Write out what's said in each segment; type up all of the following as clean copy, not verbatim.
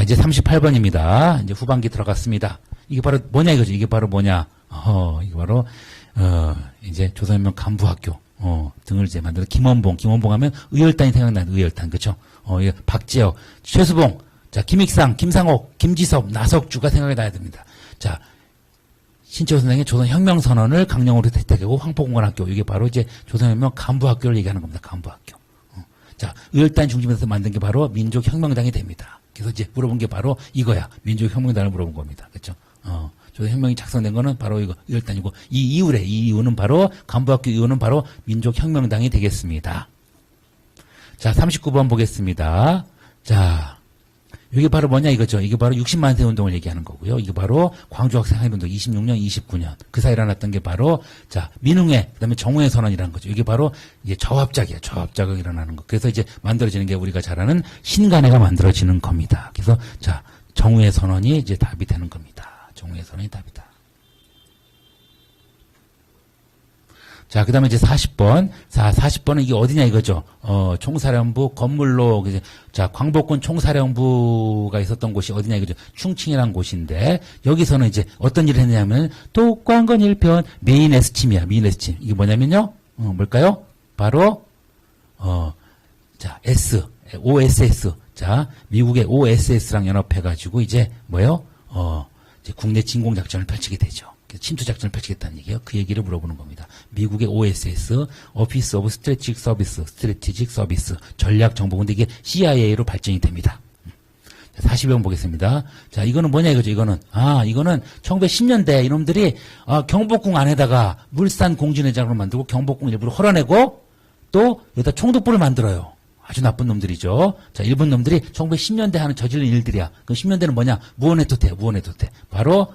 이제 38번입니다. 이제 후반기 들어갔습니다. 이게 바로 뭐냐 이거죠. 이게 바로 뭐냐. 이게 바로, 이제 조선혁명 간부학교, 등을 이제 만들어 김원봉 하면 의열단이 생각나는 의열단, 그쵸? 박재혁, 최수봉, 자, 김익상, 김상옥, 김지섭, 나석주가 생각이 나야 됩니다. 자, 신채호 선생의 조선혁명선언을 강령으로 택하고 황포공관학교, 이게 바로 이제 조선혁명 간부학교를 얘기하는 겁니다. 간부학교. 자, 의열단 중심에서 만든 게 바로 민족혁명당이 됩니다. 그래서 이제 물어본 게 바로 이거야. 민족혁명당을 물어본 겁니다. 그렇죠? 조선혁명이 작성된 거는 바로 이거 의열단이고, 이 이유는 바로 간부학교 이유는 바로 민족혁명당이 되겠습니다. 자, 39번 보겠습니다. 자, 이게 바로 뭐냐 이거죠. 이게 바로 60만세 운동을 얘기하는 거고요. 이게 바로 광주학생 항일운동 26년, 29년. 그 사이에 일어났던 게 바로, 자, 민웅회, 그 다음에 정우회 선언이라는 거죠. 이게 바로, 이게 저합작이에요. 저합작이 일어나는 거. 그래서 이제 만들어지는 게 우리가 잘 아는 신간회가 만들어지는 겁니다. 그래서, 자, 정우회 선언이 이제 답이 되는 겁니다. 정우회 선언이 답이다. 자, 그 다음에 이제 40번. 자, 40번은 이게 어디냐 이거죠. 총사령부 건물로, 자, 광복군 총사령부가 있었던 곳이 어디냐 이거죠. 충칭이라는 곳인데, 여기서는 이제 어떤 일을 했냐면, 독광건 1편, 메인 S팀이야, 메인 S팀. 이게 뭐냐면요, 뭘까요? 바로, 자, OSS. 자, 미국의 OSS랑 연합해가지고, 이제, 뭐요? 이제 국내 진공작전을 펼치게 되죠. 침투작전을 펼치겠다는 얘기예요. 그 얘기를 물어보는 겁니다. 미국의 OSS, Office of Strategic Service, 전략정보군데 이게 CIA로 발전이 됩니다. 40번 보겠습니다. 자, 이거는 뭐냐 이거죠. 이거는 1910년대 이놈들이 경복궁 안에다가 물산 공진회장으로 만들고 경복궁 일부를 헐어내고 또 여기다 총독부를 만들어요. 아주 나쁜 놈들이죠. 자, 일본 놈들이 1910년대 하는 저지른 일들이야. 그 10년대는 뭐냐? 무원회토태. 바로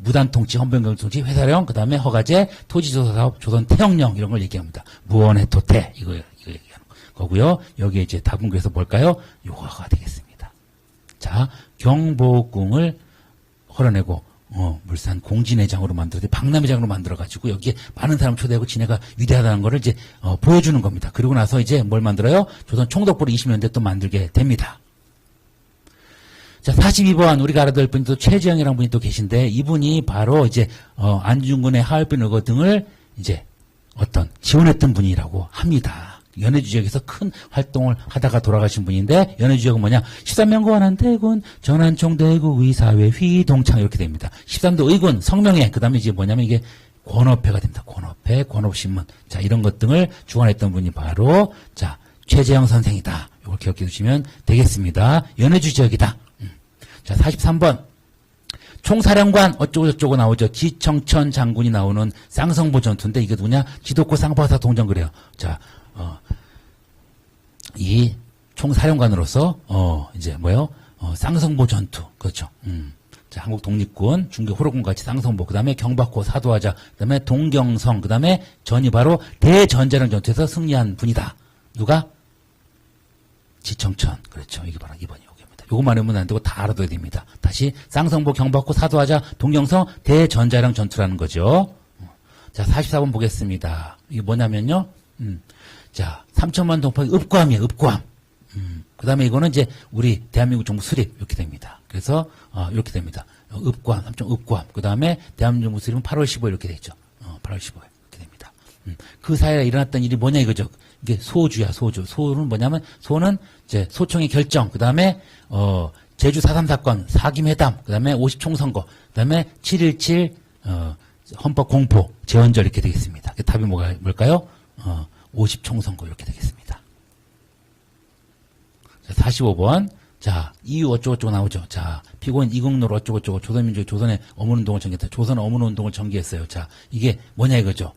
무단통치, 헌병경통치, 회사령, 그 다음에 허가제, 토지조사사업, 조선태형령 이런 걸 얘기합니다. 무원회토태 이거 얘기하는 거고요. 여기에 이제 답은 그래서 뭘까요? 요거가 되겠습니다. 자, 경복궁을 헐어내고 물산 공진회장으로 만들어서 박람회장으로 만들어가지고 여기에 많은 사람 초대하고 지네가 위대하다는 거를 이제 보여주는 겁니다. 그리고 나서 이제 뭘 만들어요? 조선 총독부를 20년대 또 만들게 됩니다. 자, 42번, 우리가 알아둘 분이 또 최지영이라는 분이 또 계신데, 이분이 바로 이제, 안중근의 하얼빈 의거 등을 이제 지원했던 분이라고 합니다. 연해주지역에서 큰 활동을 하다가 돌아가신 분인데, 연해주지역은 뭐냐? 13명 권한대군, 전한총대국 의사회 휘동창 이렇게 됩니다. 13도 의군, 성명회, 그 다음에 이제 뭐냐면 이게 권업회가 됩니다. 권업회, 권업신문. 자, 이런 것 등을 주관했던 분이 바로, 자, 최재형 선생이다. 이걸 기억해 두시면 되겠습니다. 연해주지역이다. 자, 43번. 총사령관 어쩌고저쩌고 나오죠. 지청천 장군이 나오는 쌍성보 전투인데 이게 누구냐? 지도코 쌍파사 동전 그래요. 자, 이 총사령관으로서 이제 뭐요? 쌍성보 전투. 그렇죠. 자, 한국 독립군, 중국 호로군 같이 쌍성보, 그 다음에 경박호 사도하자, 그 다음에 동경성, 그 다음에 전이 바로 대전자령 전투에서 승리한 분이다. 누가? 지청천. 그렇죠. 이게 바로 2번이요. 요것만 하면 안 되고 다 알아둬야 됩니다. 다시 쌍성보, 경박호, 사도하자, 동경성, 대전자령 전투라는 거죠. 자, 44번 보겠습니다. 이게 뭐냐면요. 자, 3천만 동포의 읍과함이에요. 읍과함. 그 다음에 이거는 이제 우리 대한민국 정부 수립 이렇게 됩니다. 그래서 이렇게 됩니다. 읍과함, 3천 읍과함. 그 다음에 대한민국 정부 수립은 8월 15일 이렇게 돼 있죠. 8월 15일 이렇게 됩니다. 그 사이에 일어났던 일이 뭐냐 이거죠. 이게 소주야, 소주. 소는 뭐냐면, 소는 이제 소총의 결정, 그 다음에, 제주 4.3 사건, 사김회담, 그 다음에 50총선거, 그 다음에 7.17, 헌법 공포, 재헌절 이렇게 되겠습니다. 답이 뭘까요? 50총선거 이렇게 되겠습니다. 자, 45번. 자, 이유 어쩌고저쩌고 나오죠. 자, 피고인 이국노로 어쩌고저쩌고 조선민족이 조선의 어문운동을 전개했다. 조선 어문운동을 전개했어요. 자, 이게 뭐냐 이거죠.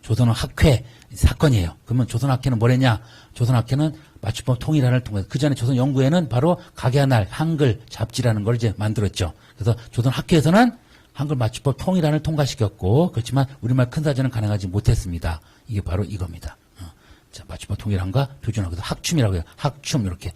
조선은 학회 사건이에요. 그러면 조선학회는 뭐랬냐? 조선학회는 맞춤법 통일안을 통해서 그 전에 조선 연구회는 바로 각야날 한글 잡지라는 걸 이제 만들었죠. 그래서 조선학회에서는 한글 맞춤법 통일안을 통과시켰고 그렇지만 우리말 큰 사전은 가능하지 못했습니다. 이게 바로 이겁니다. 자, 맞춤법 통일안과 표준화도 학춤이라고 해요. 학춤 이렇게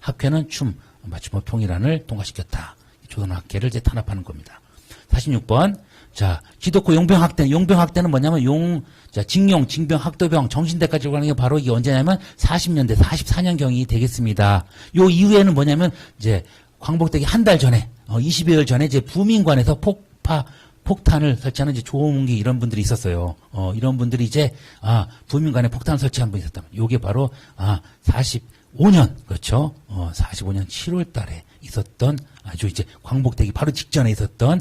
학회는 춤 맞춤법 통일안을 통과시켰다. 조선학회를 이제 탄압하는 겁니다. 46번 자, 기독교 용병학대는 뭐냐면 자, 징병, 학도병, 정신대까지 가는 게 바로 이게 언제냐면 40년대, 44년경이 되겠습니다. 요 이후에는 뭐냐면 이제 광복되기 한 달 전에, 20여일 전에 이제 부민관에서 폭탄을 설치하는 이제 조홍기 이런 분들이 있었어요. 이런 분들이 이제, 부민관에 폭탄을 설치한 분이 있었다면, 요게 바로, 45년, 그렇죠? 45년 7월 달에 있었던, 아주 이제 광복되기 바로 직전에 있었던,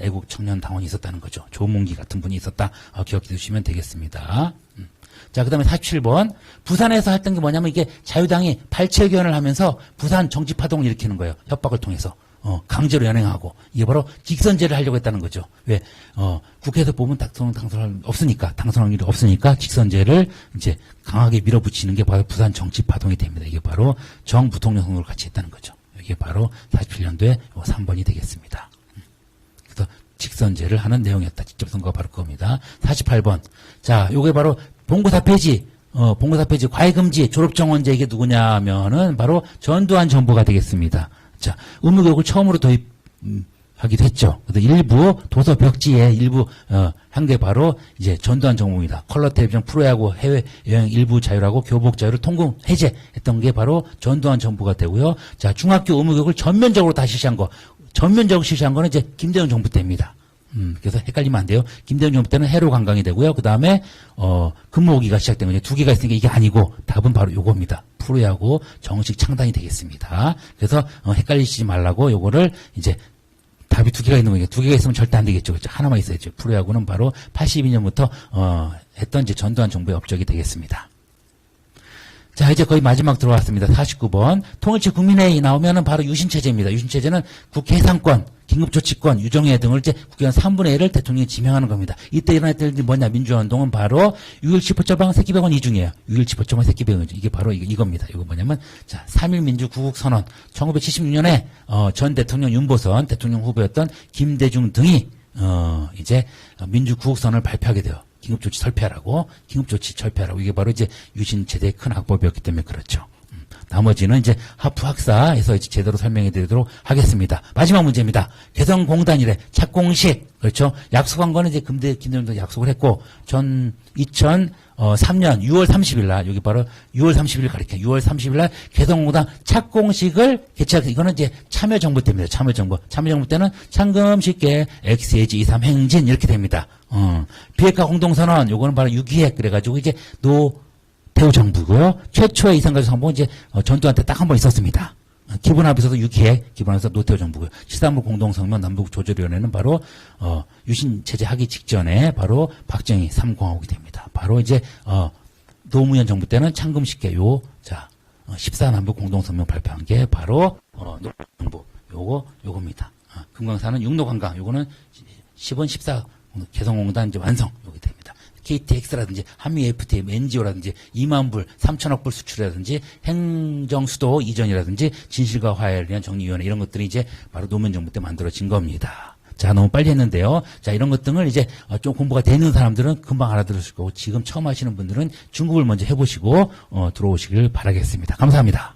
애국 청년 당원이 있었다는 거죠. 조문기 같은 분이 있었다. 기억해 두시면 되겠습니다. 자, 그 다음에 47번. 부산에서 했던 게 뭐냐면 이게 자유당이 발췌견을 하면서 부산 정치파동을 일으키는 거예요. 협박을 통해서. 강제로 연행하고. 이게 바로 직선제를 하려고 했다는 거죠. 왜? 국회에서 뽑으면 당선할 확률이 없으니까 직선제를 이제 강하게 밀어붙이는 게 바로 부산 정치파동이 됩니다. 이게 바로 정부통령 선거를 같이 했다는 거죠. 이게 바로 47년도에 3번이 되겠습니다. 그래서 직선제를 하는 내용이었다. 직접 선거가 바로 그겁니다. 48번. 자, 요게 바로 봉고사 폐지, 과외금지, 졸업정원제 이게 누구냐 하면은 바로 전두환 정부가 되겠습니다. 자, 의무교육을 처음으로 도입하기도 했죠. 그래서 일부 도서 벽지에 일부 한 게 바로 이제 전두환 정부입니다. 컬러 텔레비전, 프로야구, 해외 여행 일부 자유라고 교복 자유를 통금 해제했던 게 바로 전두환 정부가 되고요. 자, 중학교 의무교육을 전면적으로 다 실시한 거, 전면적으로 실시한 거는 이제 김대중 정부 때입니다. 그래서 헷갈리면 안 돼요. 김대중 정부 때는 해로 관광이 되고요. 그 다음에, 근무호기가 시작된 거죠. 두 개가 있으니까 이게 아니고, 답은 바로 요겁니다. 프로야구 정식 창단이 되겠습니다. 그래서, 헷갈리시지 말라고 요거를 이제, 답이 두 개가 있는 거예요. 두 개가 있으면 절대 안 되겠죠. 그렇죠? 하나만 있어야죠. 프로야구는 바로 82년부터, 했던 이제 전두환 정부의 업적이 되겠습니다. 자, 이제 거의 마지막 들어왔습니다. 49번. 통일치 국민회의 나오면은 바로 유신체제입니다. 유신체제는 국회 해상권, 긴급조치권, 유정회 등을 이제 국회의원 3분의 1을 대통령이 지명하는 겁니다. 이때 일어났던 일이 뭐냐, 민주화운동은 바로 6.17 포처방 새끼병원 이중이에요. 6.17 포처방 새끼병원 이중. 이게 바로 이겁니다. 이거 뭐냐면, 자, 3.1민주 구국선언. 1976년에, 전 대통령 윤보선, 대통령 후보였던 김대중 등이, 이제 민주 구국선언을 발표하게 돼요. 긴급조치 철폐하라고, 긴급조치 철폐하라고. 이게 바로 이제 유신체제의 큰 악법이었기 때문에 그렇죠. 나머지는 이제 하프 학사에서 이제 제대로 설명해 드리도록 하겠습니다. 마지막 문제입니다. 개성공단일에 착공식, 그렇죠. 약속한 거는 이제 김대중도 약속을 했고, 2003년 6월 30일 날, 여기 바로 6월 30일 가리켜. 6월 30일 날 개성공단 착공식을 개최하게, 이거는 이제 참여정부 때입니다. 참여정부 때는 창금식계, XH 23 행진, 이렇게 됩니다. 비핵화 공동선언, 요거는 바로 6.2핵, 그래가지고 이제 노태우 정부고요. 최초의 이산가족 상봉은 이제 전두환 때 딱 한 번 있었습니다. 기본합의서도 6.2핵, 기본합의서 노태우 정부고요. 13부 공동성명 남북조절위원회는 바로 유신체제 하기 직전에 바로 박정희 3공화국이 됩니다. 바로 이제 노무현 정부 때는 창금식계 14남북 공동성명 발표한 게 바로 노무현 정부 요겁니다. 금강산은 육로관광, 요거는 10원 14 개성공단 이제 완성 여기 됩니다. KTX라든지 한미 FTA, NGO라든지 2만 불, 3천억 불 수출이라든지 행정수도 이전이라든지 진실과 화해를 위한 정리위원회 이런 것들이 이제 바로 노무현 정부 때 만들어진 겁니다. 자, 너무 빨리 했는데요. 자, 이런 것 등을 이제 좀 공부가 되는 사람들은 금방 알아들으실 거고 지금 처음 하시는 분들은 중국을 먼저 해보시고 들어오시길 바라겠습니다. 감사합니다.